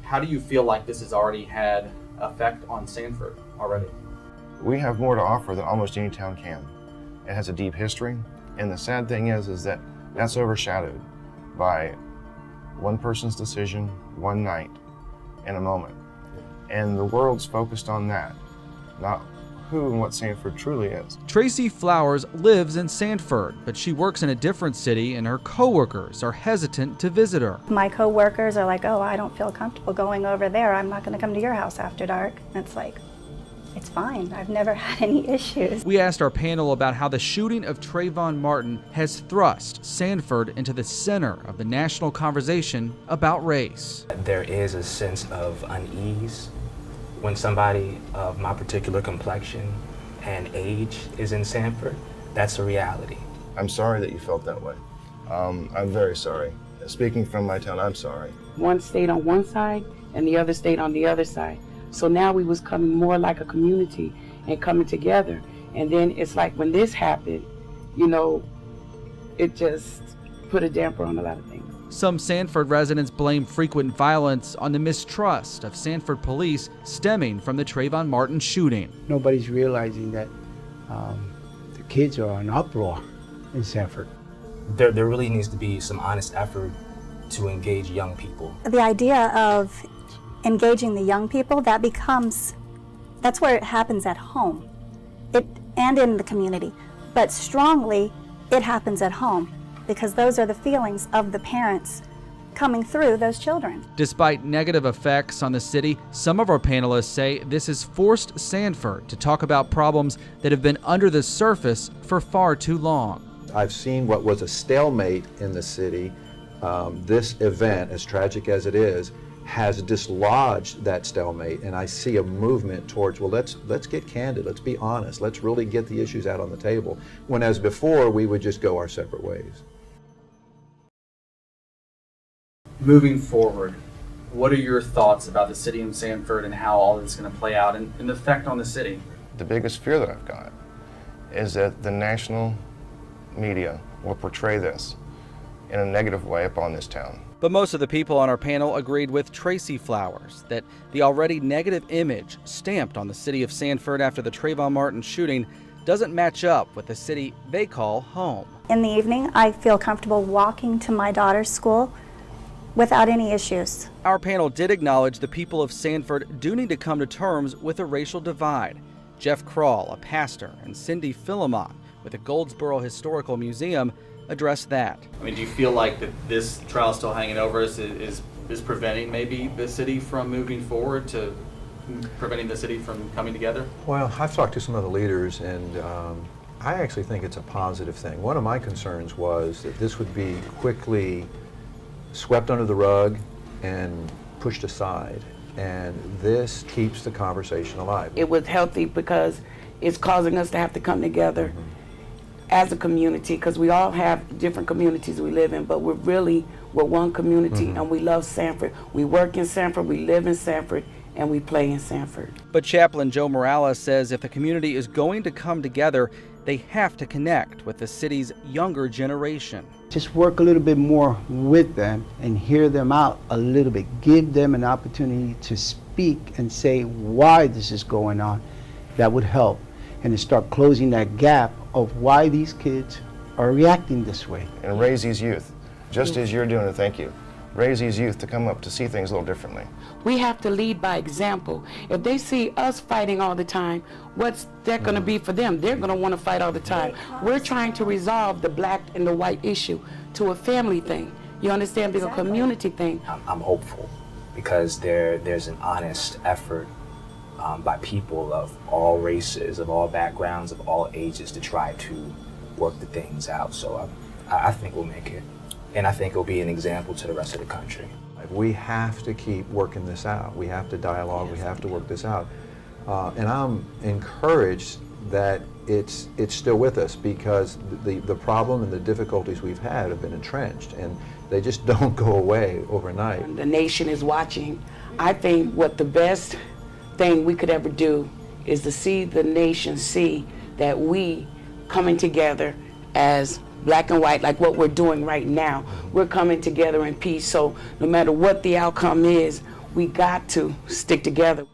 How do you feel like this has already had effect on Sanford already? We have more to offer than almost any town can. It has a deep history, and the sad thing is that that's overshadowed by one person's decision, one night, in a moment. And the world's focused on that, not who and what Sanford truly is. Tracy Flowers lives in Sanford, but she works in a different city and her coworkers are hesitant to visit her. My coworkers are like, oh, I don't feel comfortable going over there. I'm not going to come to your house after dark. And it's like, it's fine. I've never had any issues. We asked our panel about how the shooting of Trayvon Martin has thrust Sanford into the center of the national conversation about race. There is a sense of unease when somebody of my particular complexion and age is in Sanford. That's a reality. I'm sorry that you felt that way. I'm very sorry. Speaking from my town, I'm sorry. One stayed on one side and the other stayed on the other side. So now we was coming more like a community and coming together. And then it's like when this happened, you know, it just put a damper on a lot of things. Some Sanford residents blame frequent violence on the mistrust of Sanford police stemming from the Trayvon Martin shooting. Nobody's realizing that the kids are in uproar in Sanford. There really needs to be some honest effort to engage young people. The idea of engaging the young people, that's where it happens at home and in the community. But strongly, it happens at home, because those are the feelings of the parents coming through those children. Despite negative effects on the city, some of our panelists say this has forced Sanford to talk about problems that have been under the surface for far too long. I've seen what was a stalemate in the city. This event, as tragic as it is, has dislodged that stalemate, and I see a movement towards, well, let's get candid, let's be honest, let's really get the issues out on the table, when as before we would just go our separate ways. Moving forward, what are your thoughts about the city of Sanford and how all this is going to play out and the effect on the city? The biggest fear that I've got is that the national media will portray this in a negative way upon this town. But most of the people on our panel agreed with Tracy Flowers that the already negative image stamped on the city of Sanford after the Trayvon Martin shooting doesn't match up with the city they call home. In the evening, I feel comfortable walking to my daughter's school without any issues. Our panel did acknowledge the people of Sanford do need to come to terms with a racial divide. Jeff Krall, a pastor, and Cindy Philemon with the Goldsboro Historical Museum address that. I mean, do you feel like that this trial still hanging over us is preventing maybe the city from moving forward, to preventing the city from coming together? Well, I've talked to some of the leaders, and I actually think it's a positive thing. One of my concerns was that this would be quickly swept under the rug and pushed aside, and this keeps the conversation alive. It was healthy because it's causing us to have to come together as a community, because we all have different communities we live in, but we're one community, and we love Sanford. We work in Sanford, we live in Sanford, and we play in Sanford. But Chaplain Joe Morales says if the community is going to come together, they have to connect with the city's younger generation. Just work a little bit more with them and hear them out a little bit. Give them an opportunity to speak and say why this is going on. That would help. And to start closing that gap of why these kids are reacting this way. And raise these youth, just as you're doing, and thank you. Raise these youth to come up to see things a little differently. We have to lead by example. If they see us fighting all the time, what's that going to be for them? They're going to want to fight all the time. We're trying to resolve the black and the white issue to a family thing. You understand? Being a community thing. I'm hopeful because there's an honest effort by people of all races, of all backgrounds, of all ages to try to work the things out. So I think we'll make it. And I think it'll be an example to the rest of the country. We have to keep working this out. We have to dialogue, we have to work this out. And I'm encouraged that it's still with us, because the problem and the difficulties we've had have been entrenched, and they just don't go away overnight. The nation is watching. I think what the best thing we could ever do is to see the nation see that we coming together as black and white, like what we're doing right now. We're coming together in peace, so no matter what the outcome is, we got to stick together.